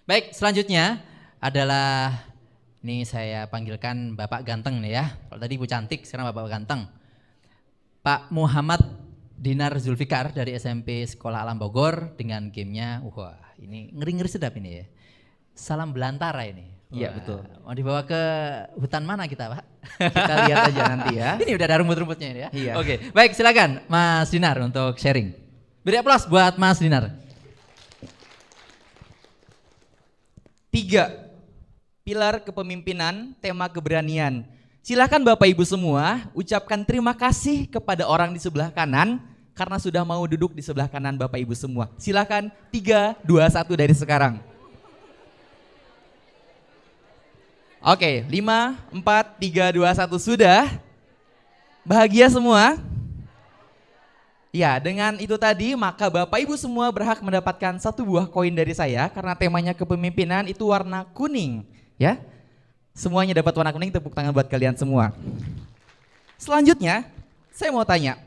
Baik, selanjutnya adalah ini saya panggilkan Bapak Ganteng nih ya. Kalau tadi Ibu Cantik, sekarang Bapak Ganteng. Pak Muhammad Dinar Zulfikar dari SMP Sekolah Alam Bogor dengan gamenya, wah ini ngeri-ngeri sedap ini ya. Salam Belantara ini. Iya Wah, betul. mau dibawa ke hutan mana kita Pak? Kita lihat aja nanti ya. Ini udah ada rumput-rumputnya ini ya. Iya. Oke, baik silakan Mas Dinar untuk sharing. Beri aplaus buat Mas Dinar. 3. Pilar kepemimpinan, tema keberanian. Silakan Bapak Ibu semua ucapkan terima kasih kepada orang di sebelah kanan karena sudah mau duduk di sebelah kanan Bapak Ibu semua. Silakan 3, 2, 1 dari sekarang. Oke, 5, 4, 3, 2, 1 sudah. Bahagia semua? Ya, dengan itu tadi maka Bapak Ibu semua berhak mendapatkan 1 buah koin dari saya karena temanya kepemimpinan itu warna kuning, ya. Semuanya dapat warna kuning, tepuk tangan buat kalian semua. Selanjutnya, saya mau tanya,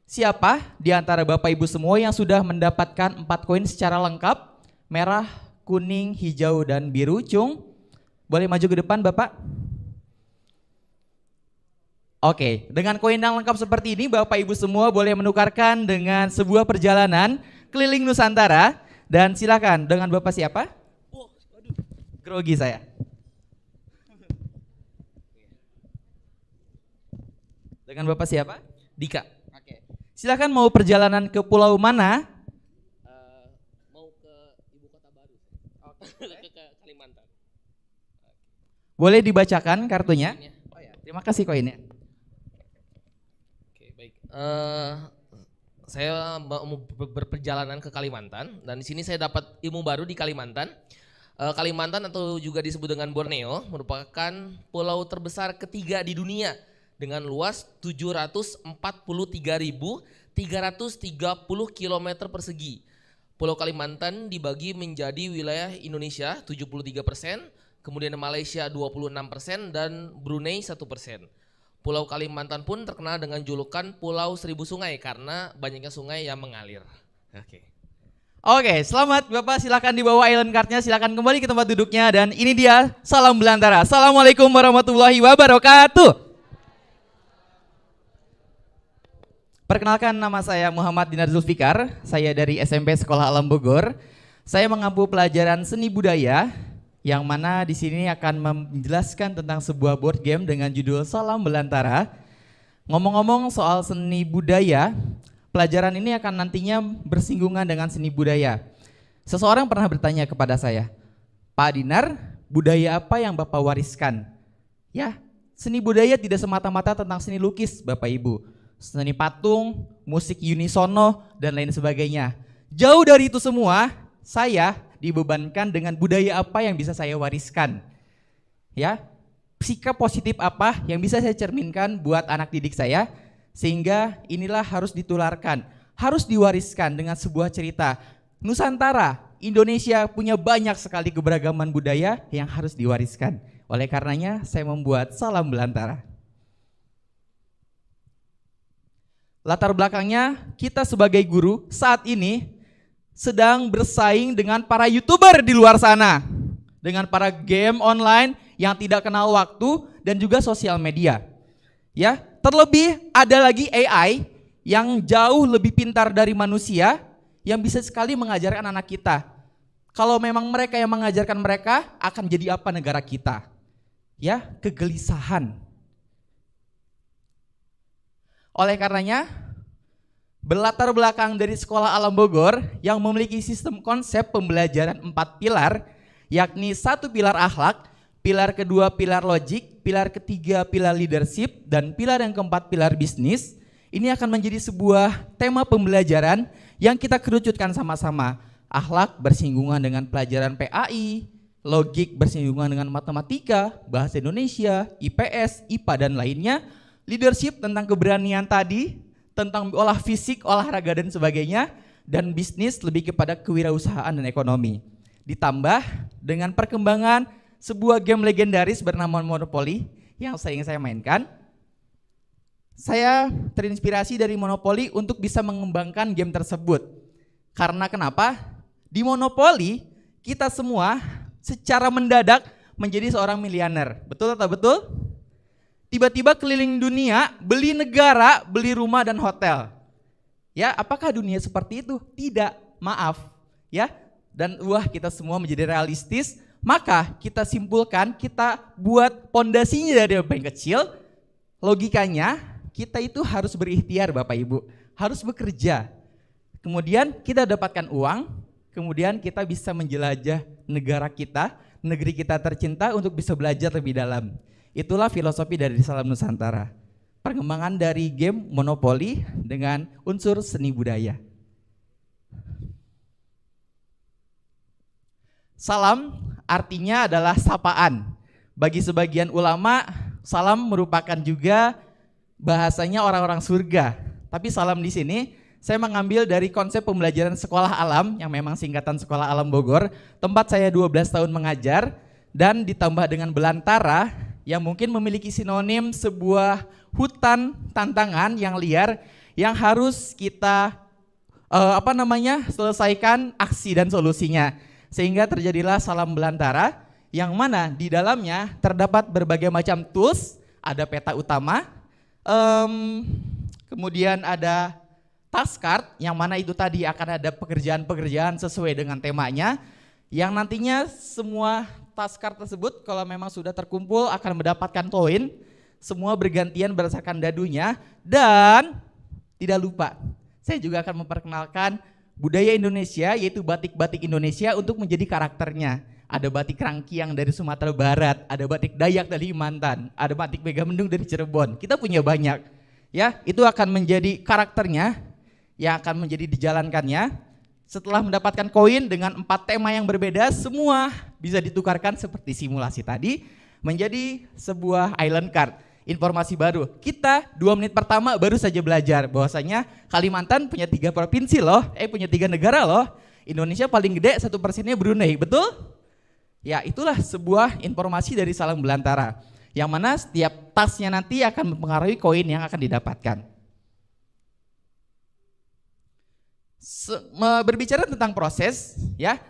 siapa di antara Bapak Ibu semua yang sudah mendapatkan 4 koin secara lengkap? Merah, kuning, hijau, dan biru, Cung? Boleh maju ke depan Bapak? Oke, dengan koin yang lengkap seperti ini Bapak Ibu semua boleh menukarkan dengan sebuah perjalanan keliling Nusantara. Dan silakan, dengan Bapak siapa? Grogi saya. Dengan Bapak siapa? Dika. Oke. Silakan mau perjalanan ke pulau mana? Mau ke ibu kota baru. ke Kalimantan. Boleh dibacakan kartunya? Oh ya, terima kasih koinnya. Oke, baik. Saya mau berperjalanan ke Kalimantan dan di sini saya dapat ilmu baru di Kalimantan. Kalimantan atau juga disebut dengan Borneo merupakan pulau terbesar ketiga di dunia dengan luas 743.330 km persegi. Pulau Kalimantan dibagi menjadi wilayah Indonesia 73%, kemudian Malaysia 26% dan Brunei 1%. Pulau Kalimantan pun terkenal dengan julukan Pulau Seribu Sungai karena banyaknya sungai yang mengalir. Oke, selamat Bapak, silakan dibawa island cardnya, silakan kembali ke tempat duduknya dan ini dia salam Belantara. Assalamualaikum warahmatullahi wabarakatuh. Perkenalkan, nama saya Muhammad Dinar Zulfikar, saya dari SMP Sekolah Alam Bogor. Saya mengampu pelajaran seni budaya yang mana di sini akan menjelaskan tentang sebuah board game dengan judul Salam Belantara. Ngomong-ngomong soal seni budaya, pelajaran ini akan nantinya bersinggungan dengan seni budaya. Seseorang pernah bertanya kepada saya, Pak Dinar, budaya apa yang Bapak wariskan? Ya, seni budaya tidak semata-mata tentang seni lukis Bapak Ibu. Seni patung, musik unisono, dan lain sebagainya. Jauh dari itu semua, saya dibebankan dengan budaya apa yang bisa saya wariskan. Ya, sikap positif apa yang bisa saya cerminkan buat anak didik saya, sehingga inilah harus ditularkan, harus diwariskan dengan sebuah cerita. Nusantara, Indonesia punya banyak sekali keberagaman budaya yang harus diwariskan. Oleh karenanya saya membuat Salam Belantara. Latar belakangnya, kita sebagai guru saat ini sedang bersaing dengan para YouTuber di luar sana, dengan para game online yang tidak kenal waktu dan juga sosial media. Ya, terlebih ada lagi AI yang jauh lebih pintar dari manusia yang bisa sekali mengajarkan anak kita. Kalau memang mereka yang mengajarkan mereka, akan jadi apa negara kita? Ya, kegelisahan. Oleh karenanya, berlatar belakang dari Sekolah Alam Bogor yang memiliki sistem konsep pembelajaran 4 pilar, yakni 1 pilar akhlak, pilar kedua pilar logik, pilar ketiga pilar leadership, dan pilar yang keempat pilar bisnis. Ini akan menjadi sebuah tema pembelajaran yang kita kerucutkan sama-sama. Akhlak bersinggungan dengan pelajaran PAI, logik bersinggungan dengan matematika, bahasa Indonesia, IPS, IPA, dan lainnya. Leadership tentang keberanian tadi, tentang olah fisik, olahraga, dan sebagainya. Dan bisnis lebih kepada kewirausahaan dan ekonomi. Ditambah dengan perkembangan sebuah game legendaris bernama Monopoly yang sering saya mainkan. Saya terinspirasi dari Monopoly untuk bisa mengembangkan game tersebut. Karena kenapa? Di Monopoly kita semua secara mendadak menjadi seorang miliuner. Betul atau betul? Tiba-tiba keliling dunia, beli negara, beli rumah dan hotel. Ya, apakah dunia seperti itu? Tidak, maaf. Ya, dan kita semua menjadi realistis, maka kita simpulkan, kita buat pondasinya dari yang paling kecil. Logikanya, kita itu harus berikhtiar Bapak Ibu, harus bekerja. Kemudian kita dapatkan uang, kemudian kita bisa menjelajah negara kita, negeri kita tercinta untuk bisa belajar lebih dalam. Itulah filosofi dari Salam Nusantara. Perkembangan dari game monopoli dengan unsur seni budaya. Salam artinya adalah sapaan. Bagi sebagian ulama, salam merupakan juga bahasanya orang-orang surga. Tapi salam di sini saya mengambil dari konsep pembelajaran sekolah alam yang memang singkatan Sekolah Alam Bogor, tempat saya 12 tahun mengajar, dan ditambah dengan belantara yang mungkin memiliki sinonim sebuah hutan tantangan yang liar yang harus kita selesaikan aksi dan solusinya. Sehingga terjadilah salam belantara yang mana di dalamnya terdapat berbagai macam tools, ada peta utama, kemudian ada task card yang mana itu tadi akan ada pekerjaan-pekerjaan sesuai dengan temanya yang nantinya semua task card tersebut kalau memang sudah terkumpul akan mendapatkan poin, semua bergantian berdasarkan dadunya. Dan tidak lupa saya juga akan memperkenalkan budaya Indonesia, yaitu batik-batik Indonesia untuk menjadi karakternya. Ada batik Rangkiang dari Sumatera Barat, ada batik Dayak dari Kalimantan, ada batik Megamendung dari Cirebon. Kita punya banyak. Ya, itu akan menjadi karakternya yang akan menjadi dijalankannya. Setelah mendapatkan koin dengan 4 tema yang berbeda, semua bisa ditukarkan seperti simulasi tadi menjadi sebuah island card. Informasi baru, kita 2 menit pertama baru saja belajar bahwasanya Kalimantan punya 3 provinsi loh, punya 3 negara loh. Indonesia paling gede 1%-nya Brunei, betul? Ya, itulah sebuah informasi dari salam belantara yang mana setiap tasnya nanti akan mempengaruhi koin yang akan didapatkan. Berbicara tentang proses, ya,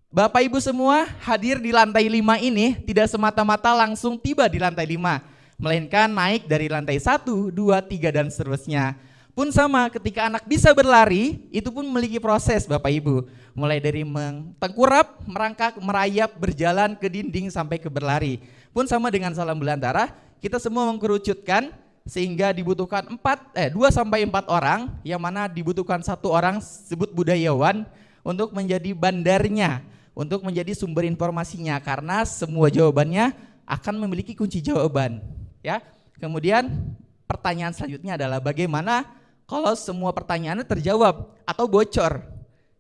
Bapak Ibu semua hadir di lantai 5 ini tidak semata-mata langsung tiba di lantai 5, melainkan naik dari lantai 1, 2, 3 dan seterusnya. Pun sama ketika anak bisa berlari, itu pun memiliki proses Bapak Ibu. Mulai dari tengkurap, merangkak, merayap, berjalan ke dinding sampai ke berlari. Pun sama dengan salam belantara, kita semua mengkerucutkan sehingga dibutuhkan 2 sampai 4 orang, yang mana dibutuhkan 1 orang sebut budayawan untuk menjadi bandarnya, untuk menjadi sumber informasinya, karena semua jawabannya akan memiliki kunci jawaban. Ya, kemudian pertanyaan selanjutnya adalah bagaimana kalau semua pertanyaannya terjawab atau bocor.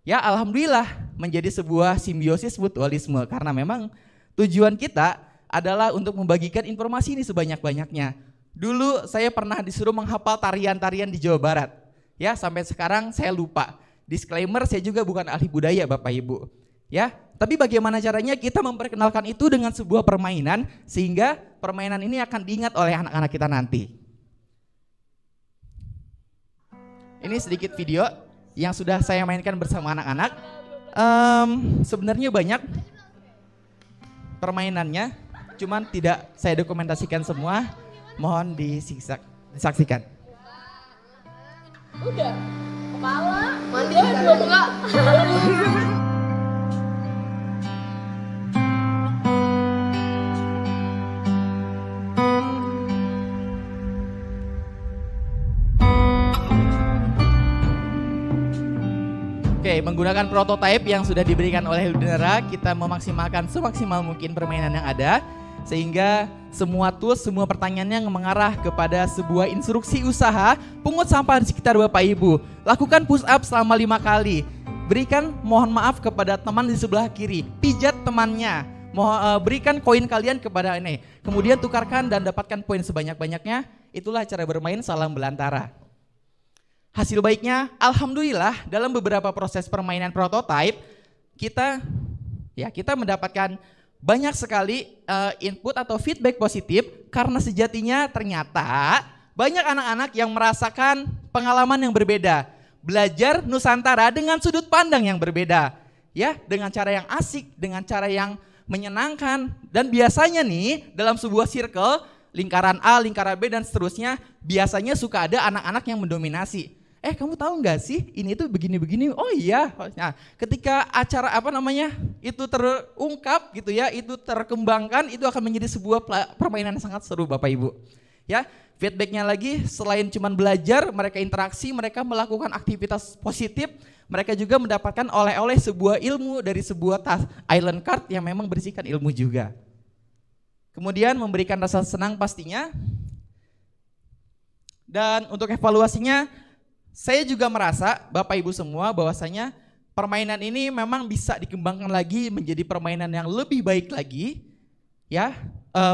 Ya, alhamdulillah menjadi sebuah simbiosis mutualisme, karena memang tujuan kita adalah untuk membagikan informasi ini sebanyak-banyaknya. Dulu saya pernah disuruh menghafal tarian-tarian di Jawa Barat. Ya, sampai sekarang saya lupa. Disclaimer, saya juga bukan ahli budaya Bapak Ibu. Ya, tapi bagaimana caranya kita memperkenalkan itu dengan sebuah permainan sehingga permainan ini akan diingat oleh anak-anak kita nanti. Ini sedikit video yang sudah saya mainkan bersama anak-anak. Sebenarnya banyak permainannya, cuman tidak saya dokumentasikan semua. Mohon disaksikan. Udah, kepala, mandi belum enggak? Oke, menggunakan prototipe yang sudah diberikan oleh Ludinera, kita memaksimalkan semaksimal mungkin permainan yang ada, sehingga semua tools, semua pertanyaannya mengarah kepada sebuah instruksi usaha pungut sampah di sekitar Bapak Ibu. Lakukan push up selama 5 kali. Berikan mohon maaf kepada teman di sebelah kiri. Pijat temannya. Berikan koin kalian kepada ini. Kemudian tukarkan dan dapatkan poin sebanyak-banyaknya. Itulah cara bermain salam belantara. Hasil baiknya, alhamdulillah dalam beberapa proses permainan prototipe kita mendapatkan banyak sekali input atau feedback positif, karena sejatinya ternyata banyak anak-anak yang merasakan pengalaman yang berbeda, belajar Nusantara dengan sudut pandang yang berbeda. ya, dengan cara yang asik, dengan cara yang menyenangkan. Dan biasanya nih dalam sebuah circle, lingkaran A, lingkaran B dan seterusnya, biasanya suka ada anak-anak yang mendominasi. Kamu tahu nggak sih ini tuh begini-begini? Oh iya. Nah, ketika acara itu terungkap gitu ya, itu terkembangkan, itu akan menjadi sebuah permainan yang sangat seru Bapak Ibu. Ya, feedbacknya lagi selain cuman belajar, mereka interaksi, mereka melakukan aktivitas positif, mereka juga mendapatkan oleh-oleh sebuah ilmu dari sebuah island card yang memang berisikan ilmu juga. Kemudian memberikan rasa senang pastinya. Dan untuk evaluasinya, saya juga merasa Bapak Ibu semua bahwasanya permainan ini memang bisa dikembangkan lagi menjadi permainan yang lebih baik lagi. Ya,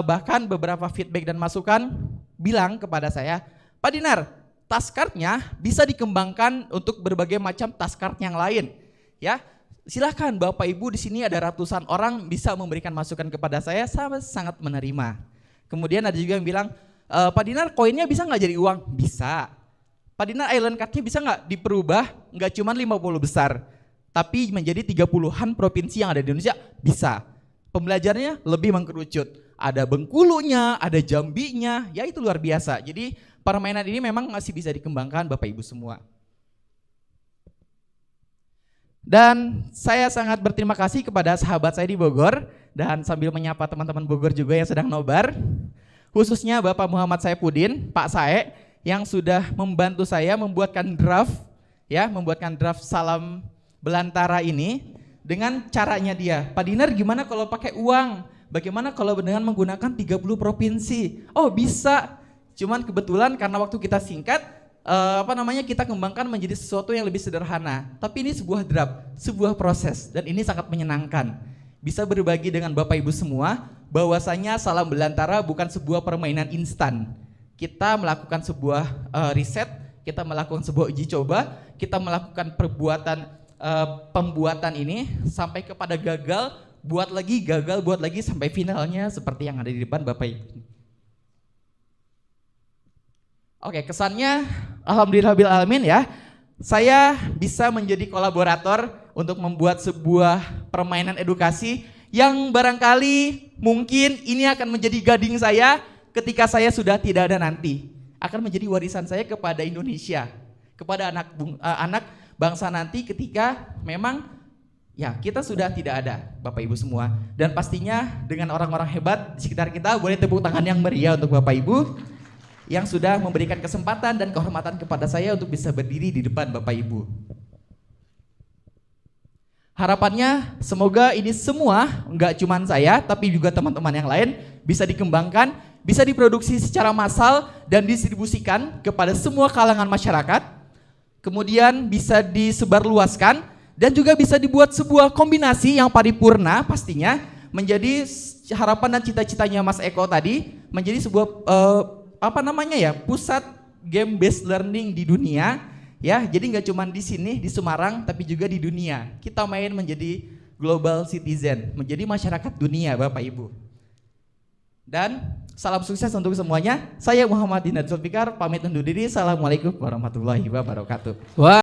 bahkan beberapa feedback dan masukan bilang kepada saya, Pak Dinar, task card-nya bisa dikembangkan untuk berbagai macam task card yang lain. Ya, silahkan Bapak Ibu, di sini ada ratusan orang bisa memberikan masukan kepada saya sangat menerima. Kemudian ada juga yang bilang, Pak Dinar, koinnya bisa nggak jadi uang? Bisa. Pak Dinar, island card-nya bisa nggak diperubah, nggak cuma 50 besar, tapi menjadi 30-an provinsi yang ada di Indonesia? Bisa. Pembelajarannya lebih mengkerucut. Ada Bengkulunya, ada Jambinya, ya itu luar biasa. Jadi permainan ini memang masih bisa dikembangkan Bapak Ibu semua. Dan saya sangat berterima kasih kepada sahabat saya di Bogor, dan sambil menyapa teman-teman Bogor juga yang sedang nobar, khususnya Bapak Muhammad Saifuddin, Pak Sae, yang sudah membantu saya membuatkan draft, ya, membuatkan draft salam belantara ini dengan caranya dia. Pak Dinar, gimana kalau pakai uang? Bagaimana kalau dengan menggunakan 30 provinsi? Oh bisa, cuman kebetulan karena waktu kita singkat, kita kembangkan menjadi sesuatu yang lebih sederhana. Tapi ini sebuah draft, sebuah proses, dan ini sangat menyenangkan. Bisa berbagi dengan Bapak Ibu semua, bahwasanya salam belantara bukan sebuah permainan instan. Kita melakukan sebuah riset, kita melakukan sebuah uji coba, kita melakukan pembuatan ini sampai kepada gagal, buat lagi sampai finalnya seperti yang ada di depan Bapak Ibu. Oke, kesannya alhamdulillahirabbil alamin ya. Saya bisa menjadi kolaborator untuk membuat sebuah permainan edukasi yang barangkali mungkin ini akan menjadi gading saya ketika saya sudah tidak ada nanti, akan menjadi warisan saya kepada Indonesia, kepada anak bangsa nanti ketika memang ya kita sudah tidak ada Bapak Ibu semua. Dan pastinya dengan orang-orang hebat di sekitar kita, boleh tepuk tangan yang meriah untuk Bapak Ibu yang sudah memberikan kesempatan dan kehormatan kepada saya untuk bisa berdiri di depan Bapak Ibu. Harapannya semoga ini semua, enggak cuma saya tapi juga teman-teman yang lain, bisa dikembangkan, bisa diproduksi secara massal dan didistribusikan kepada semua kalangan masyarakat, kemudian bisa disebarluaskan dan juga bisa dibuat sebuah kombinasi yang paripurna pastinya menjadi harapan dan cita-citanya Mas Eko tadi, menjadi sebuah pusat game based learning di dunia, ya. Jadi nggak cuma di sini di Semarang tapi juga di dunia. Kita main menjadi global citizen, menjadi masyarakat dunia Bapak Ibu. Dan salam sukses untuk semuanya. Saya Muhammad Dinar Zulfikar, pamit undur diri. Assalamualaikum warahmatullahi wabarakatuh.